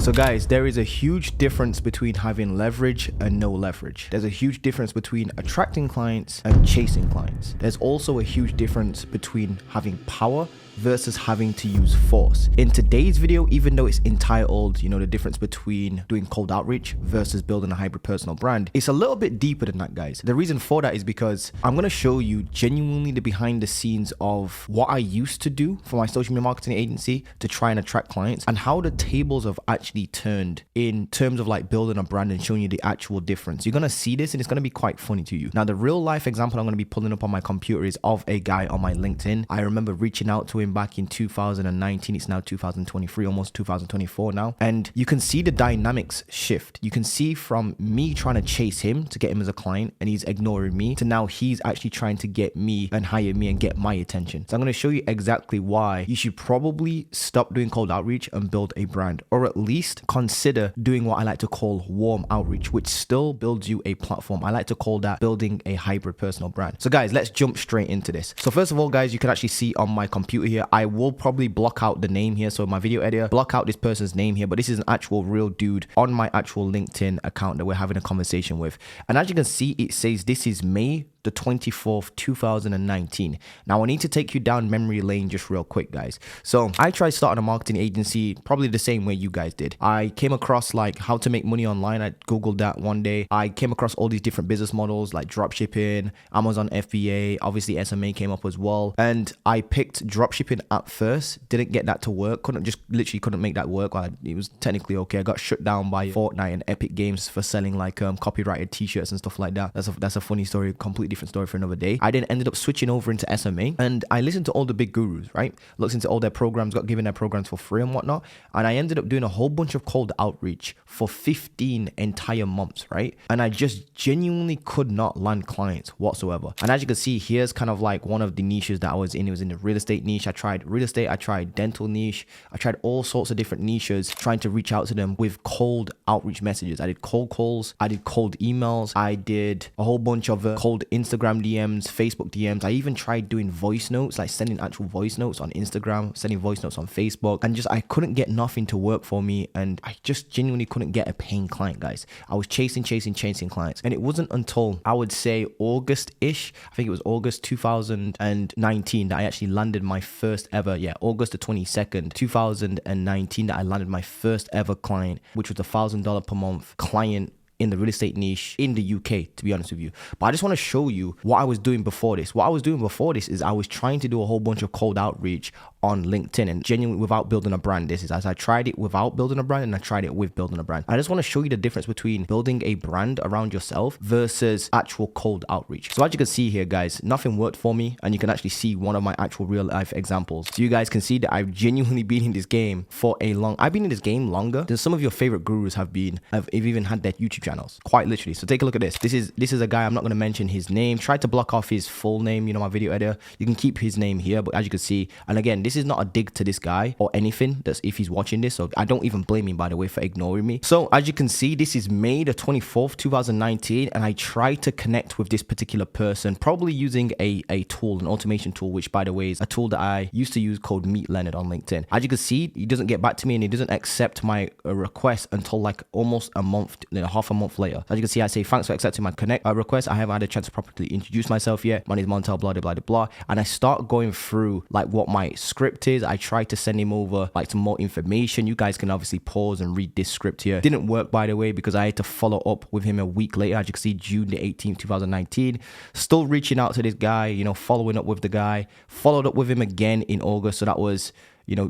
So guys, there is a huge difference between having leverage and no leverage. There's a huge difference between attracting clients and chasing clients. There's also a huge difference between having power versus having to use force. In today's video, even though it's entitled, the difference between doing cold outreach versus building a hybrid personal brand, it's a little bit deeper than that, guys. The reason for that is because I'm going to show you genuinely the behind the scenes of what I used to do for my social media marketing agency to try and attract clients, and how the tables have actually turned in terms of like building a brand and showing you the actual difference. You're going to see this and it's going to be quite funny to you. Now, the real life example I'm going to be pulling up on my computer is of a guy on my LinkedIn. I remember reaching out to him back in 2019. It's now 2023, almost 2024 now. And you can see the dynamics shift. You can see from me trying to chase him to get him as a client and he's ignoring me, to now he's actually trying to get me and hire me and get my attention. So I'm going to show you exactly why you should probably stop doing cold outreach and build a brand, or at least consider doing what I like to call warm outreach, which still builds you a platform. I like to call that building a hybrid personal brand. So guys, let's jump straight into this. So first of all, guys, you can actually see on my computer here, I will probably block out the name here. So my video editor, block out this person's name here, but this is an actual real dude on my actual LinkedIn account that we're having a conversation with. And as you can see, it says this is May the 24th, 2019. Now I need to take you down memory lane just real quick, guys. So I tried starting a marketing agency probably the same way you guys did. I came across like how to make money online. I Googled that one day. I came across all these different business models like dropshipping, Amazon FBA, obviously SMA came up as well. And I picked dropshipping at first, didn't get that to work. Literally couldn't make that work. Well, it was technically okay. I got shut down by Fortnite and Epic Games for selling like copyrighted t-shirts and stuff like that. That's a funny story, completely different story for another day. I then ended up switching over into SMA, and I listened to all the big gurus, right? Looked into all their programs, got given their programs for free and whatnot. And I ended up doing a whole bunch of cold outreach for 15 entire months, right? And I just genuinely could not land clients whatsoever. And as you can see, here's kind of like one of the niches that I was in. It was in the real estate niche. I tried real estate, I tried dental niche, I tried all sorts of different niches trying to reach out to them with cold outreach messages. I did cold calls, I did cold emails, I did a whole bunch of cold Instagram DMs, Facebook DMs. I even tried doing voice notes, like sending actual voice notes on Instagram, sending voice notes on Facebook, and I couldn't get nothing to work for me. And I just genuinely couldn't get a paying client, guys. I was chasing clients. And it wasn't until I would say August-ish, I think it was August 2019, that I actually landed my first ever, August the 22nd, 2019, that I landed my first ever client, which was $1,000 per month client in the real estate niche in the UK, to be honest with you. But I just want to show you what I was doing before this. What I was doing before this is I was trying to do a whole bunch of cold outreach on LinkedIn, and genuinely without building a brand. This is as I tried it without building a brand and I tried it with building a brand. I just want to show you the difference between building a brand around yourself versus actual cold outreach. So as you can see here, guys, nothing worked for me, and you can actually see one of my actual real life examples. So you guys can see that I've genuinely been in this game for I've been in this game longer than some of your favorite gurus have even had their YouTube channels, quite literally. So take a look at this. This is a guy, I'm not going to mention his name. Tried to block off his full name, my video editor. You can keep his name here, but as you can see, and again, this is not a dig to this guy or anything, that's if he's watching this, so I don't even blame him, by the way, for ignoring me. So as you can see, this is May the 24th, 2019, and I tried to connect with this particular person, probably using a tool, an automation tool, which by the way is a tool that I used to use called Meet Leonard on LinkedIn. As you can see, he doesn't get back to me and he doesn't accept my request until like almost a month, half a month later. As you can see, I say, thanks for accepting my connect request. I haven't had a chance to properly introduce myself yet. My name is Montel, blah, blah, blah, blah. And I start going through like what my script is. I try to send him over like some more information. You guys can obviously pause and read this script here. Didn't work, by the way, because I had to follow up with him a week later. As you can see, June the 18th, 2019. Still reaching out to this guy, following up with the guy. Followed up with him again in August. So that was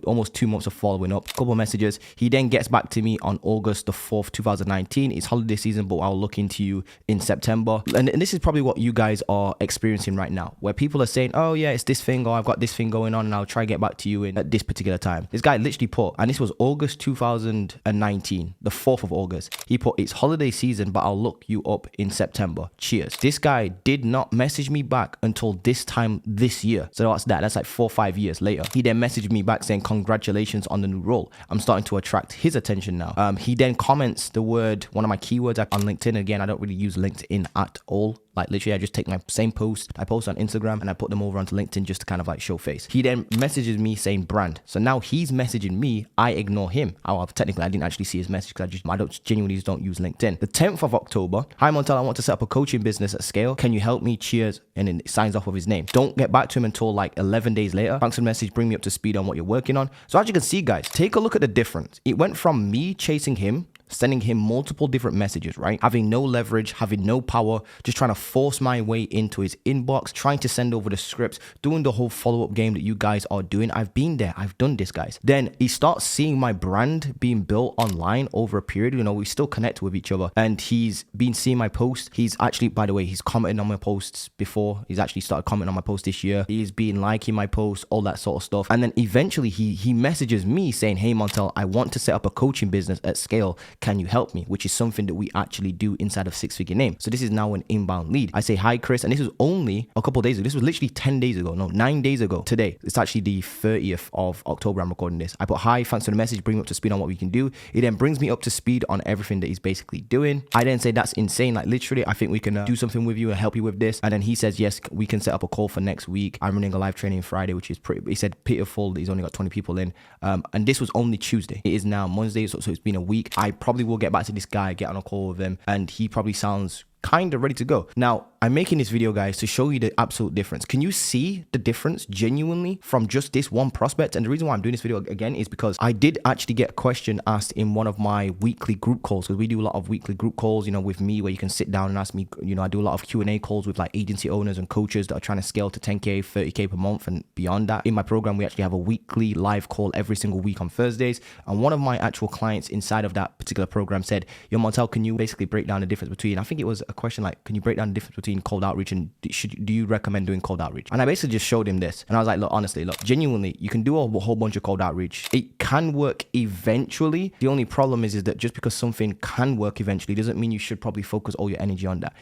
almost 2 months of following up, couple messages. He then gets back to me on August the 4th, 2019. It's holiday season, but I'll look into you in September. And this is probably what you guys are experiencing right now, where people are saying, oh yeah, it's this thing, or I've got this thing going on and I'll try and get back to you at this particular time. This guy literally put, and this was August 2019, the 4th of August. He put, it's holiday season, but I'll look you up in September. Cheers. This guy did not message me back until this time this year. So that's like 4 or 5 years later. He then messaged me back saying, congratulations on the new role. I'm starting to attract his attention now. He then comments the word, one of my keywords on LinkedIn. Again, I don't really use LinkedIn at all. Like literally I just take my same post, I post on Instagram and I put them over onto LinkedIn just to kind of like show face. He then messages me saying brand. So now he's messaging me, I ignore him. Technically I didn't actually see his message because I genuinely just don't use LinkedIn. The 10th of October, hi Montel, I want to set up a coaching business at scale. Can you help me? Cheers. And then it signs off with his name. Don't get back to him until like 11 days later. Thanks for the message, bring me up to speed on what you're working on. So as you can see guys, take a look at the difference. It went from me chasing him, sending him multiple different messages, right? Having no leverage, having no power, just trying to force my way into his inbox, trying to send over the scripts, doing the whole follow-up game that you guys are doing. I've been there. I've done this, guys. Then he starts seeing my brand being built online over a period. You know, we still connect with each other and he's been seeing my posts. He's actually, by the way, he's commented on my posts before. He's actually started commenting on my posts this year. He's been liking my posts, all that sort of stuff. And then eventually he messages me saying, hey, Montel, I want to set up a coaching business at scale. Can you help me? Which is something that we actually do inside of Six Figure Name. So this is now an inbound lead. I say, hi, Chris. And this was only a couple of days ago. This was literally 10 days ago. No, 9 days ago today. It's actually the 30th of October. I'm recording this. I put, hi, thanks for the message. Bring me up to speed on what we can do. It then brings me up to speed on everything that he's basically doing. I then say, that's insane. Like literally, I think we can do something with you and help you with this. And then he says, yes, we can set up a call for next week. I'm running a live training Friday, which is pretty, he said pitiful that he's only got 20 people in. And this was only Tuesday. It is now Monday. So it's been a week. I probably will get back to this guy, get on a call with him, and he probably sounds kind of ready to go. Now, I'm making this video, guys, to show you the absolute difference. Can you see the difference genuinely from just this one prospect? And the reason why I'm doing this video again is because I did actually get a question asked in one of my weekly group calls, because we do a lot of weekly group calls, you know, with me, where you can sit down and ask me, you know, I do a lot of Q&A calls with like agency owners and coaches that are trying to scale to 10K, 30K per month and beyond that. In my program, we actually have a weekly live call every single week on Thursdays. And one of my actual clients inside of that particular program said, yo, Montel, can you basically break down the difference between, I think it was a question like, can you break down the difference between cold outreach and do you recommend doing cold outreach? And I basically just showed him this. And I was like, look, honestly, look, genuinely, you can do a whole bunch of cold outreach. It can work eventually. The only problem is that just because something can work eventually doesn't mean you should probably focus all your energy on that.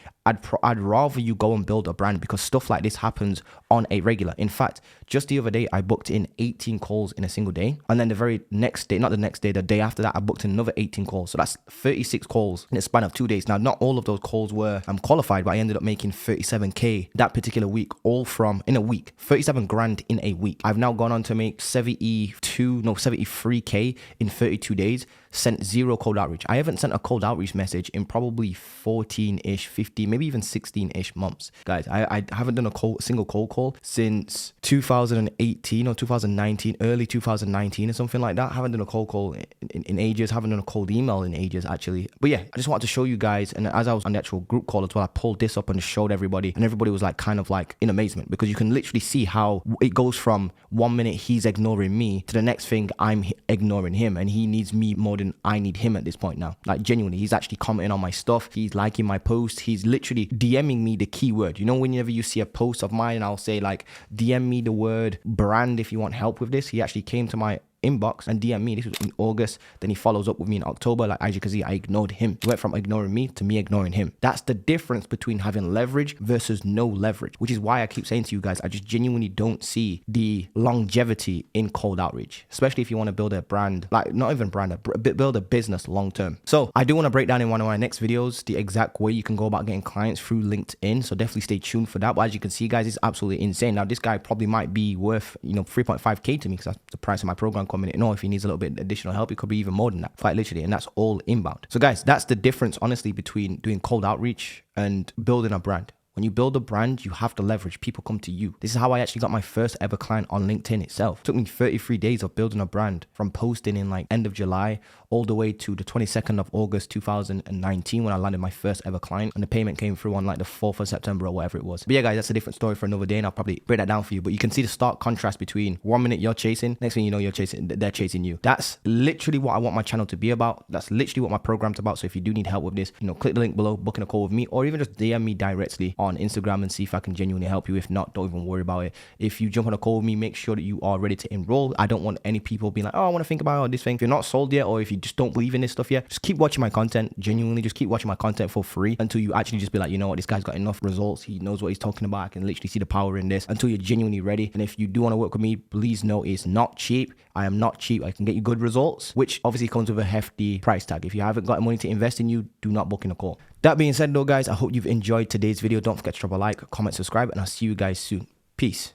I'd rather you go and build a brand, because stuff like this happens on a regular. In fact, just the other day, I booked in 18 calls in a single day. And then the very next day, not the next day, the day after that, I booked in another 18 calls. So that's 36 calls in a span of 2 days. Now, not all of those calls were qualified, but I ended up making 37K that particular week, all from in a week, 37 grand in a week. I've now gone on to make 73K in 32 days. Sent 0 cold outreach. I haven't sent a cold outreach message in probably 14-ish, 15, maybe even 16-ish months. Guys, I haven't done a single cold call since 2018 or 2019, early 2019 or something like that. I haven't done a cold call in ages. Haven't done a cold email in ages, actually. But yeah, I just wanted to show you guys. And as I was on the actual group call as well, I pulled this up and showed everybody. And everybody was like kind of like in amazement, because you can literally see how it goes from 1 minute he's ignoring me to the next thing I'm ignoring him. And he needs me more than I need him at this point now. Like genuinely, he's actually commenting on my stuff. He's liking my posts. He's literally DMing me the keyword. You know, whenever you see a post of mine and I'll say like, DM me the word brand if you want help with this. He actually came to my inbox and DM me. This was in August. Then he follows up with me in October. Like, as you can see, I ignored him. He went from ignoring me to me ignoring him. That's the difference between having leverage versus no leverage, which is why I keep saying to you guys, I just genuinely don't see the longevity in cold outreach, especially if you want to build a brand, like not even brand, build a business long term. So I do want to break down in one of my next videos the exact way you can go about getting clients through LinkedIn. So definitely stay tuned for that. But as you can see, guys, it's absolutely insane. Now, this guy probably might be worth, you know, 3.5K to me, because that's the price of my program coming in. No, if he needs a little bit additional help, it could be even more than that, quite literally. And that's all inbound. So guys, that's the difference, honestly, between doing cold outreach and building a brand. When you build a brand, you have to leverage. People come to you. This is how I actually got my first ever client on LinkedIn itself. It took me 33 days of building a brand, from posting in like end of July all the way to the 22nd of August 2019 when I landed my first ever client, and the payment came through on like the 4th of September or whatever it was. But yeah, guys, that's a different story for another day, and I'll probably break that down for you. But you can see the stark contrast between 1 minute you're chasing, next thing you know, they're chasing you. That's literally what I want my channel to be about. That's literally what my program's about. So if you do need help with this, you know, click the link below, booking a call with me, or even just DM me directly on Instagram and see if I can genuinely help you. If not, don't even worry about it. If you jump on a call with me, make sure that you are ready to enroll. I don't want any people being like, oh, I want to think about this thing. If you're not sold yet, or if you just don't believe in this stuff yet, just keep watching my content. Genuinely, just keep watching my content for free until you actually just be like, you know what, this guy's got enough results. He knows what he's talking about. I can literally see the power in this, until you're genuinely ready. And if you do want to work with me, please know it's not cheap. I am not cheap. I can get you good results, which obviously comes with a hefty price tag. If you haven't got money to invest in you, do not book in a call. That being said though, guys, I hope you've enjoyed today's video. Don't forget to drop a like, comment, subscribe, and I'll see you guys soon. Peace.